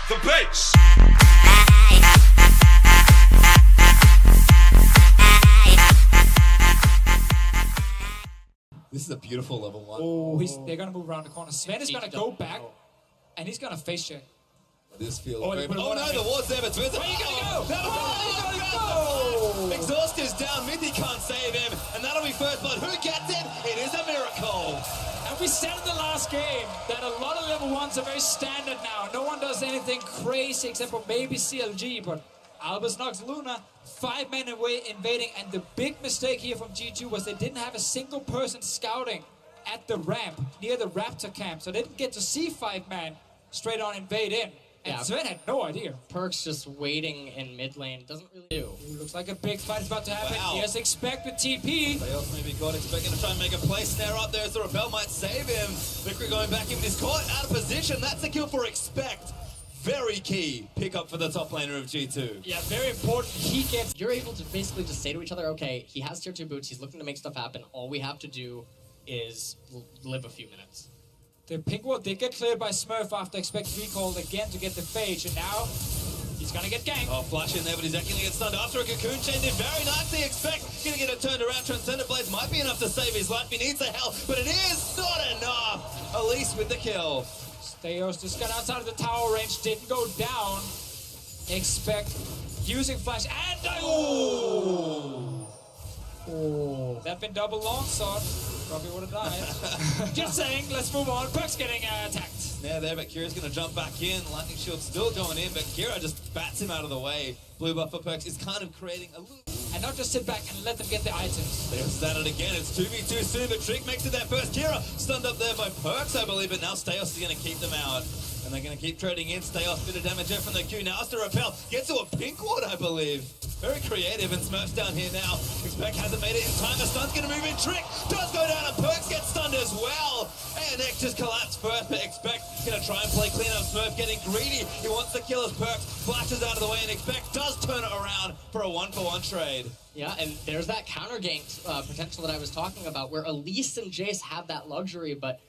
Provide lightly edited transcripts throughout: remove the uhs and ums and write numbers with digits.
the bass. This is a beautiful level 1. Oh, they're gonna move around the corner. Sven is gonna go back, and he's gonna face check. This feels Oh, very... they put Oh one no, on the ward's there, but Spencer... Where you gonna go? Where you gonna go? Exhaust is down, Mithy can't save him, and that'll be first blood. Who gets it? It is a miracle. And we said in the last game that a lot of level 1s are very standard now. No one does anything crazy except for maybe CLG, but Albus knocks Luna, 5 men away invading, and the big mistake here from G2 was they didn't have a single person scouting at the ramp near the Raptor camp, so they didn't get to see 5 man straight on invade in. And Sven had no idea. Perk's just waiting in mid lane, doesn't really do. Looks like a big fight is about to happen. Wow. Yes, expect with TP. They also maybe got expecting to try and make a play. Snare up there as the Rebel might save him. Vickery going back in with his caught out of position. That's a kill for expect. Very key pick up for the top laner of G2. Yeah, very important. He gets... You're able to basically just say to each other, okay, he has tier 2 boots, he's looking to make stuff happen. All we have to do is live a few minutes. The pink ward did get cleared by Smurf after expect recalled again to get the phage, and now he's gonna get ganked. Oh, flash in there, but he's actually gonna get stunned after a cocoon chain in very nicely. Expect gonna get it turned around. Transcendent Blades might be enough to save his life. He needs the help, but it is not enough. Elise with the kill. Steos just got outside of the tower range, didn't go down. Expect using flash and that'd been double longsword. Probably would have died. Just saying, let's move on. Perk's getting attacked. Now there, but Kira's gonna jump back in. Lightning Shield still going in, but Kira just bats him out of the way. Blue buff for Perks is kind of creating a little... And not just sit back and let them get the items. They've started again. It's 2v2 soon, but Trick makes it there first. Kira stunned up there by Perks, I believe, but now Steos is going to keep them out. And they're going to keep trading in. Steos, bit of damage there from the Q. Now it's to repel. Gets to a pink ward, I believe. Very creative, and Smurf's down here now. Expect hasn't made it in time. The stun's going to move in. Trick does go down, and Perks gets stunned as well. ANX just collapsed first, but Expect going to try and play clean up. Smurf getting greedy. He wants to kill his Perks. Flashes out of the way, and Expect does turn it around for a 1-for-1 trade. Yeah, and there's that counter gank potential that I was talking about, where Elise and Jace have that luxury, but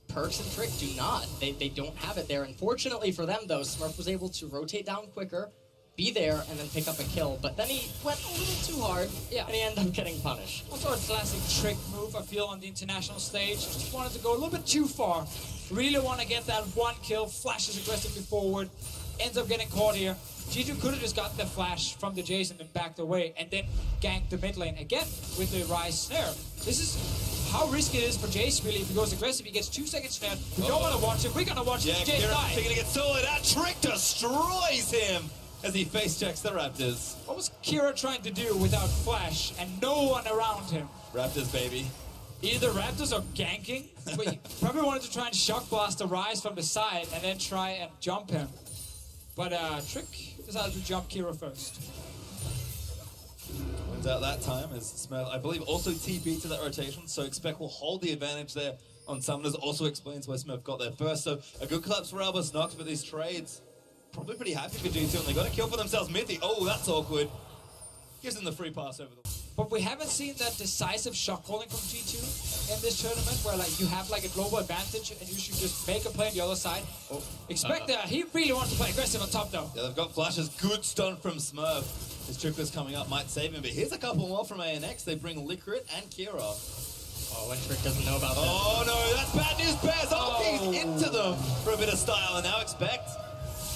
Perks and Trick do not. They don't have it there. Unfortunately for them, though, Smurf was able to rotate down quicker, be there, and then pick up a kill. But then he went a little too hard, and he ended up getting punished. Also a classic Trick move, I feel, on the international stage. Just wanted to go a little bit too far. Really want to get that one kill, flashes aggressively forward, ends up getting caught here. G2 could have just got the flash from the Jason and backed away, and then ganked the mid lane again with the Rise Snare. This is how risky it is for Jace, really. If he goes aggressive, he gets 2 seconds snare. We don't want to watch it. We're going to watch it. Jace die. Kira gonna get soloed out. Trick destroys him as he face checks the Raptors. What was Kira trying to do without flash and no one around him? Raptors, baby. Either Raptors or ganking. But he probably wanted to try and shock blast the Rise from the side and then try and jump him. But Trick decided to jump Kira first. Wins out that time as Smurf, I believe, also TP to that rotation, so Expect will hold the advantage there on Summoners. Also explains why Smurf got there first. So a good collapse for Albus Nox with these trades. Probably pretty happy for G2, and they got a kill for themselves. Mithy, oh, that's awkward. Gives them the free pass over the... But we haven't seen that decisive shot calling from G2 in this tournament, where like you have like a global advantage and you should just make a play on the other side. Expect that he really wants to play aggressive on top though. Yeah, they've got flashes. Good stun from Smurf. His triplets coming up might save him, but here's a couple more from ANX. They bring Licorice and Kira. Oh, and Trick doesn't know about that. Oh no, that's bad news, Bears. Oh, he's into them for a bit of style, and now Expect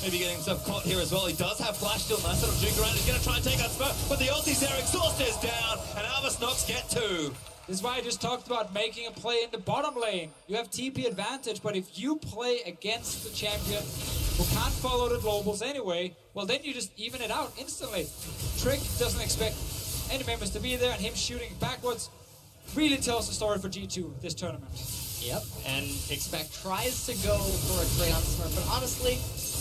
maybe getting himself caught here as well. He does have flash still. Nice little juke around. He's going to try and take out Smurf, but the ulti's there. Exhaust is down, and Albus Nox get 2. This is why I just talked about making a play in the bottom lane. You have TP advantage, but if you play against the champion who can't follow the globals anyway, well then you just even it out instantly. Trick doesn't expect any members to be there, and him shooting backwards really tells the story for G2 this tournament. Yep, and Expect tries to go for a trade on Smurf, but honestly,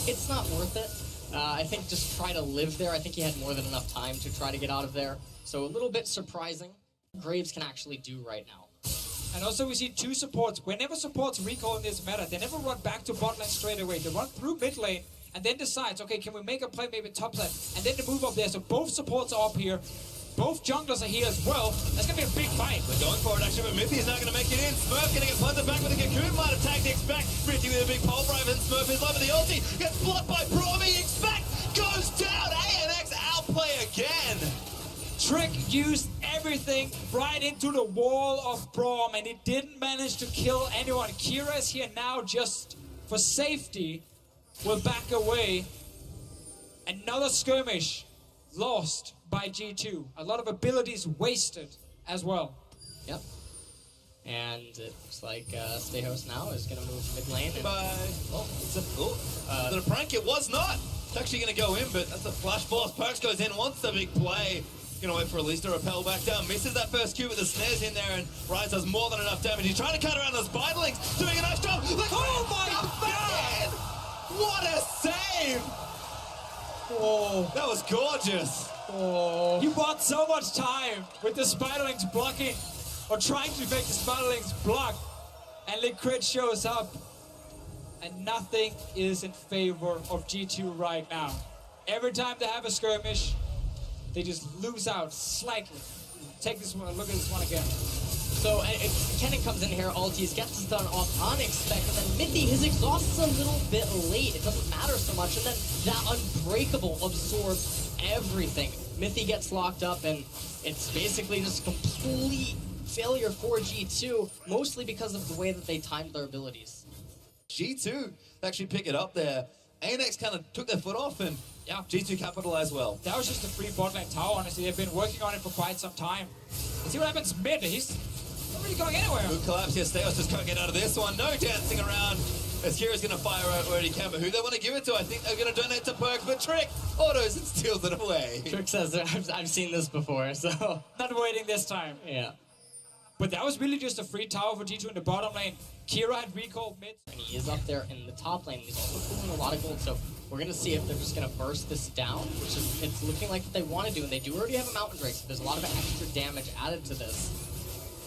it's not worth it. I think just try to live there. I think he had more than enough time to try to get out of there. So a little bit surprising. Graves can actually do right now. And also we see 2 supports. Whenever supports recall in this meta, they never run back to bot lane straight away. They run through mid lane and then decides, okay, can we make a play maybe top lane? And then they move up there. So both supports are up here. Both junglers are here as well. That's going to be a big fight. They're going for it actually, but Mithy is not going to make it in. Smurf going to get punted back with a cocoon. Might attack the Expect. Mithy with a big pole drive, and Smurf is over the ulti. Gets blocked by Broad. used everything right into the wall of Braum, and he didn't manage to kill anyone. Kira is here now just for safety. Will back away. Another skirmish lost by G2. A lot of abilities wasted as well. Yep. And it looks like Stay Host now is going to move mid lane. Bye. Oh, it's a prank. It was not. It's actually going to go in, but that's a flash force. Perks goes in, wants the big play. Gonna wait for Elise to rappel back down. Misses that first Q with the snares in there, and Rise does more than enough damage. He's trying to cut around those Spiderlings, doing a nice job. Oh my God! What a save! Oh, that was gorgeous. Oh, he bought so much time with the Spiderlings blocking, or trying to make the Spiderlings block, and Liquid shows up, and nothing is in favor of G2 right now. Every time they have a skirmish, they just lose out slightly. Take this one, look at this one again. So Kennen comes in here, ulties, gets this done off unexpected, and then Mithy, his exhaust is a little bit late. It doesn't matter so much, and then that Unbreakable absorbs everything. Mithy gets locked up, and it's basically just complete failure for G2, mostly because of the way that they timed their abilities. G2 actually pick it up there. ANX kind of took their foot off, and yeah, G2 capitalized well. That was just a free bot lane tower, honestly. They've been working on it for quite some time. Let's see what happens mid. He's not really going anywhere. Good collapse here. Steos just can't get out of this one. No dancing around. As Kira's going to fire out where he can, but who they want to give it to? I think they're going to donate to Perks, but Trick autos and steals it away. Trick says, I've seen this before, so... Not waiting this time. Yeah. But that was really just a free tower for G2 in the bottom lane. Kira had recalled mid. And he is up there in the top lane. He's also pulling a lot of gold, so we're going to see if they're just going to burst this down, which is, it's looking like they want to do, and they do already have a Mountain Drake, so there's a lot of extra damage added to this.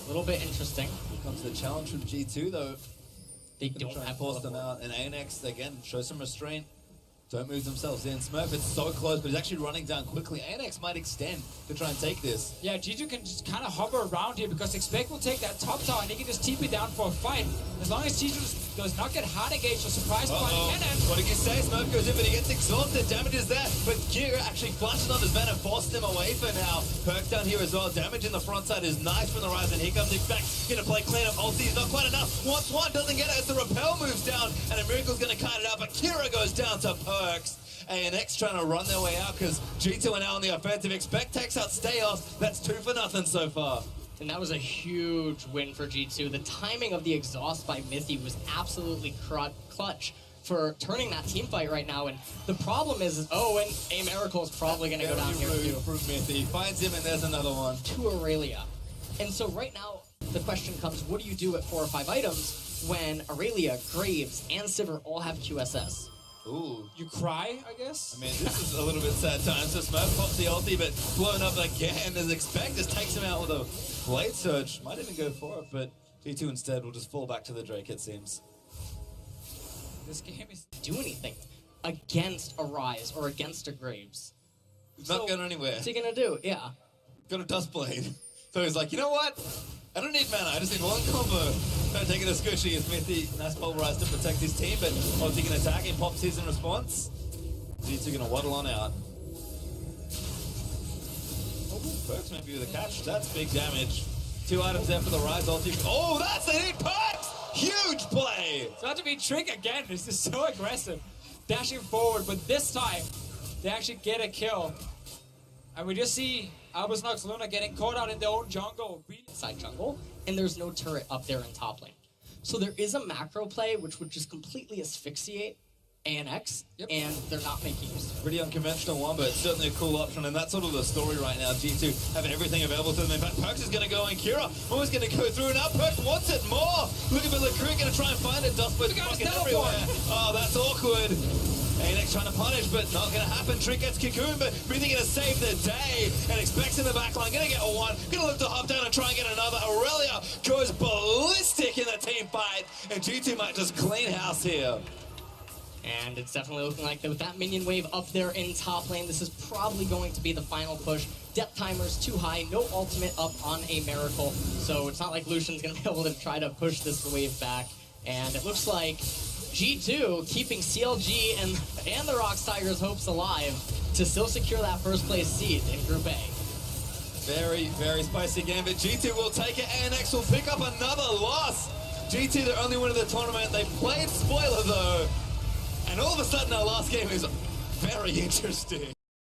A little bit interesting. Here comes the challenge from G2, though. They don't have force them out, and ANX, again, show some restraint. Don't move themselves in. Smurf, it's so close, but he's actually running down quickly. ANX might extend to try and take this. Yeah, G2 can just kind of hover around here because Expect will take that top tower and he can just TP down for a fight. As long as G2 does not get hard engaged or surprised by Kennen. What did you say? Smurf goes in, but he gets exhausted. Damage is there, but Kira actually flashes on his venom, forced him away for now. Perks down here as well. Damage in the front side is nice from the Rise, and here comes Expect. Gonna play clean up. Ulti is not quite enough. Wants one, doesn't get it as the rappel moves down, and a Miracle's gonna kite it out, but Kira goes down to Perks. ANX trying to run their way out because G2 are now on the offensive. Expect takes out Steos. That's 2-0 so far. And that was a huge win for G2. The timing of the exhaust by Mithy was absolutely clutch for turning that team fight right now. And the problem is and A Miracle is probably going to go down here too. Mithy finds him, and there's another one. To Aurelia. And so right now, the question comes, what do you do at 4 or 5 items when Aurelia, Graves, and Sivir all have QSS? Ooh. You cry, I guess? I mean, this is a little bit sad time. So Smurf pops the ulti, but blown up again as Expect just takes him out with a Blade Surge. Might even go for it, but G2 instead will just fall back to the Drake, it seems. This game is... Do anything against a Rise or against a Graves. Not going anywhere. What's he going to do? Yeah. Got a Dust Blade. So he's like, you know what? I don't need mana, I just need one combo. Don't take it as squishy as Mithy. Nice pulverize to protect his team, but Ozzy can attack and pops his in response. G2 gonna waddle on out. Perks maybe with a catch. That's big damage. 2 items there for the Rise ulti. Oh, that's it! Perks! Huge play! It's about to be Trick again. This is so aggressive. Dashing forward, but this time, they actually get a kill. And we just see Albus Nox Luna getting caught out in their own jungle. Side jungle, and there's no turret up there in top lane. So there is a macro play which would just completely asphyxiate ANX, and they're not making use of it. Pretty unconventional one, but certainly a cool option, and that's sort of the story right now. G2 having everything available to them. In fact, Perks is going to go, and Kira always going to go through, and now Perks wants it more. Looking for Lecruit, going to try and find it. Dust Blade fucking everywhere. Oh, that's awkward. ANX trying to punish, but not going to happen. Trick gets Cocoon, but really going to save the day. And Expects in the back line. Going to get a one. Going to look to hop down and try and get another. Aurelia goes ballistic in the team fight. And G2 might just clean house here. And it's definitely looking like that with that minion wave up there in top lane, this is probably going to be the final push. Depth timer's too high, no ultimate up on a Miracle, so it's not like Lucian's going to be able to try to push this wave back. And it looks like G2 keeping CLG and the Rocks Tigers' hopes alive to still secure that first place seed in Group A. Very, very spicy game, but G2 will take it. ANX will pick up another loss. G2, the only winner of the tournament. They played spoiler though. And all of a sudden our last game is very interesting.